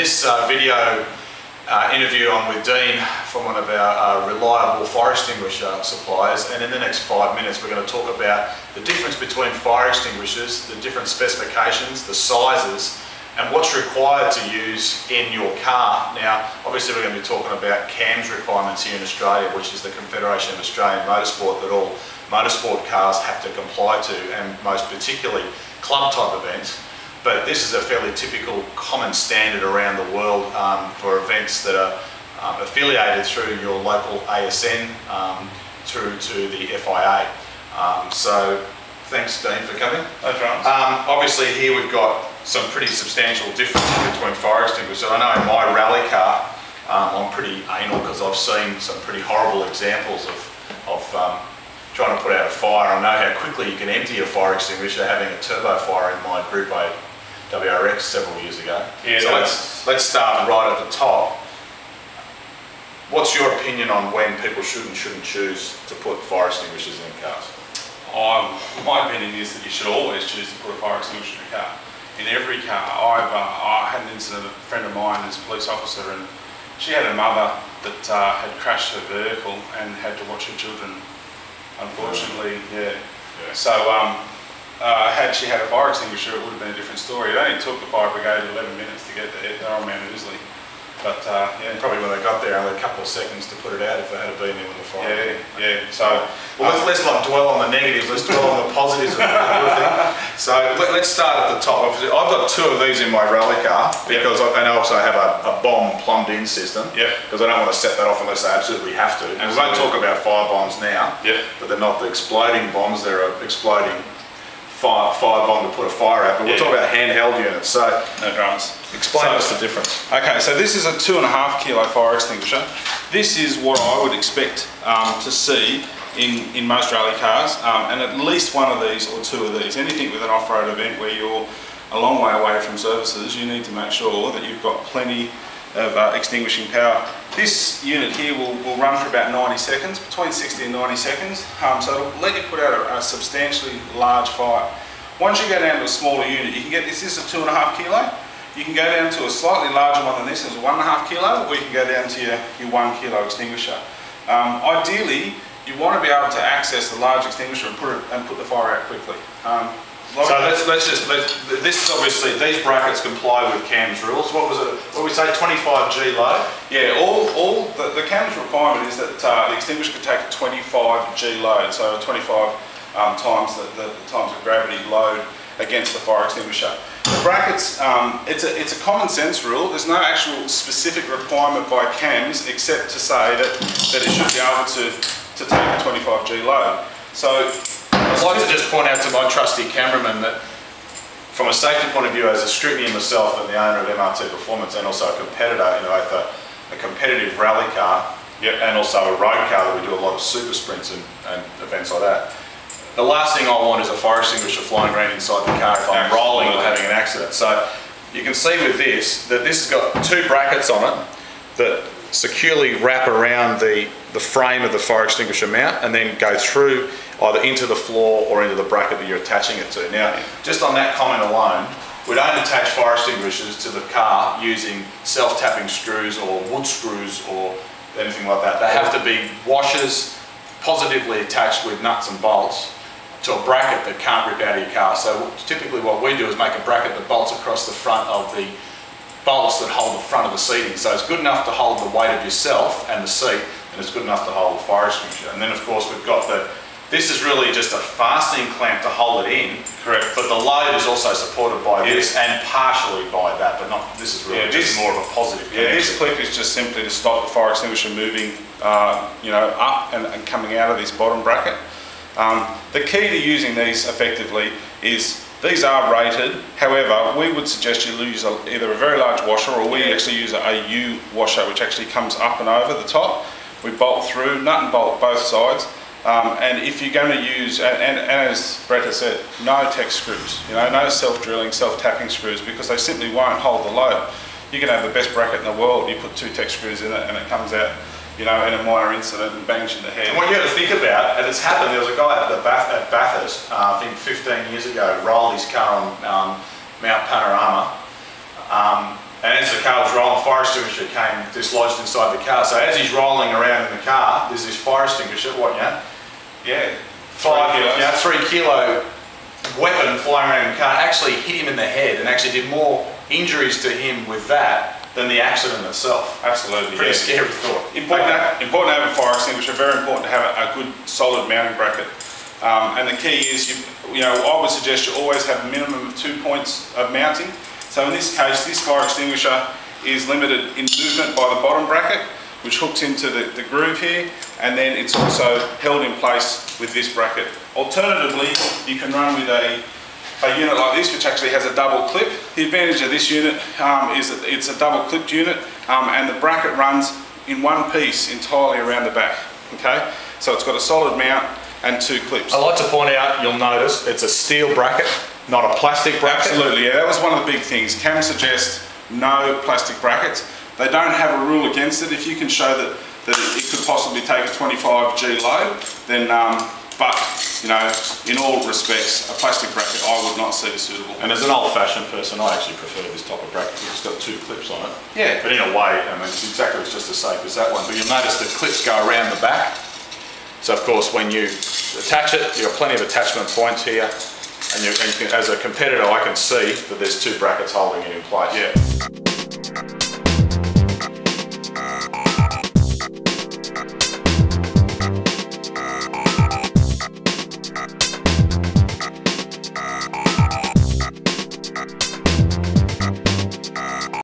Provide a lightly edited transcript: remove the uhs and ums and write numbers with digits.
this video interview, I'm with Dean from one of our reliable fire extinguisher suppliers, and in the next 5 minutes we're going to talk about the difference between fire extinguishers, the different specifications, the sizes, and what's required to use in your car. Now, obviously we're going to be talking about CAMS requirements here in Australia, which is the Confederation of Australian Motorsport, that all motorsport cars have to comply to, and most particularly club type events. But this is a fairly typical common standard around the world for events that are affiliated through your local ASN through to the FIA. So thanks, Dean, for coming. No dramas. Obviously here we've got some pretty substantial differences between fire extinguishers. I know in my rally car I'm pretty anal because I've seen some pretty horrible examples of trying to put out a fire. I know how quickly you can empty a fire extinguisher having a turbo fire in my Group A WRX several years ago. Yeah, so let's start right at the top. What's your opinion on when people should and shouldn't choose to put fire extinguishers in cars? My opinion is that you should always choose to put a fire extinguisher in a car. In every car. I had an incident, a friend of mine is a police officer, and she had a mother that had crashed her vehicle and had to watch her children, unfortunately. Yeah. So had she had a fire extinguisher, it would have been a different story. It only took the fire brigade 11 minutes to get there. They're on Mount Ousley. But yeah, probably when they got there, only a couple of seconds to put it out if they had been there with the fire. Yeah. So well, let's not dwell on the negatives. Let's dwell on the positives of everything. So let's start at the top. Obviously, I've got two of these in my rally car because I also have a bomb plumbed-in system. Because I don't want to set that off unless I absolutely have to. And we won't talk about fire bombs now. But they're not the exploding bombs. They're exploding fire bomb to put a fire out. But we'll talk about handheld units. So no dramas. Explain us the difference. Okay, so this is a 2.5 kilo fire extinguisher. This is what I would expect to see in most rally cars, and at least one of these or two of these. Anything with an off-road event where you're a long way away from services, you need to make sure that you've got plenty of extinguishing power. This unit here will run for about 90 seconds, between 60 and 90 seconds, so it'll let you put out a substantially large fire. Once you go down to a smaller unit, you can get this is a 2.5 kilo. You can go down to a slightly larger one than this, as a 1.5 kilo, or you can go down to your 1 kilo extinguisher. Ideally, you want to be able to access the large extinguisher and put the fire out quickly. So this is obviously, these brackets comply with CAMS rules. What was it? What we say, 25 G load? Yeah, the CAMS requirement is that the extinguisher could take a 25 G load, so 25 times the times of gravity load against the fire extinguisher. The brackets, it's a common sense rule. There's no actual specific requirement by CAMS except to say that it should be able to take a 25 G load. So I'd like to just point out to my trusty cameraman that from a safety point of view, as a scrutineer myself and the owner of MRT Performance, and also a competitor in both a competitive rally car and also a road car that we do a lot of super sprints and events like that, the last thing I want is a fire extinguisher flying around inside the car if I'm rolling or having an accident. So you can see with this that this has got two brackets on it that securely wrap around the frame of the fire extinguisher mount and then go through either into the floor or into the bracket that you're attaching it to. Now, just on that comment alone, we don't attach fire extinguishers to the car using self-tapping screws or wood screws or anything like that. They have to be washers positively attached with nuts and bolts to a bracket that can't rip out of your car. So typically what we do is make a bracket that bolts across the front of the bolts that hold the front of the seating. So it's good enough to hold the weight of yourself and the seat, and it's good enough to hold the fire extinguisher. And then of course we've got this is really just a fastening clamp to hold it in. Correct. But the load is also supported by this and partially by that, but not, this is really just more of a positive connection. This clip is just simply to stop the fire extinguisher moving up and coming out of this bottom bracket. The key to using these effectively is these are rated. However, we would suggest you use either a very large washer, or we actually use a U washer, which actually comes up and over the top. We bolt through, nut and bolt both sides. And if you're going to use, and as Brett has said, no tech screws, no self-drilling, self-tapping screws, because they simply won't hold the load. You can have the best bracket in the world, you put 2 tech screws in it and it comes out, in a minor incident and bangs you in the head. And what you have to think about, and it's happened, there was a guy at Bathurst, I think 15 years ago, rolled his car on Mount Panorama, And as the car was rolling, fire extinguisher came dislodged inside the car. So as he's rolling around in the car, there's this fire extinguisher, what, Yeah. 3 kilo weapon flying around in the car, actually hit him in the head and actually did more injuries to him with that than the accident itself. Absolutely. Pretty scary thought. Important to have a fire extinguisher, very important to have a good solid mounting bracket. And the key is, I would suggest you always have a minimum of 2 points of mounting. So in this case, this fire extinguisher is limited in movement by the bottom bracket, which hooks into the groove here, and then it's also held in place with this bracket. Alternatively, you can run with a unit like this, which actually has a double clip. The advantage of this unit is that it's a double clipped unit, and the bracket runs in one piece entirely around the back. Okay, so it's got a solid mount and 2 clips. I'd like to point out, you'll notice, it's a steel bracket, not a plastic bracket. Absolutely, yeah, that was one of the big things. CAM suggests no plastic brackets. They don't have a rule against it. If you can show that it could possibly take a 25G load, then, but, in all respects, a plastic bracket I would not see as suitable. And as an old-fashioned person, I actually prefer this type of bracket because it's got 2 clips on it. Yeah. But in a way, it's just as safe as that one. But you'll notice the clips go around the back. So of course, when you attach it, you've got plenty of attachment points here. And as a competitor, I can see that there's 2 brackets holding it in place. Yeah.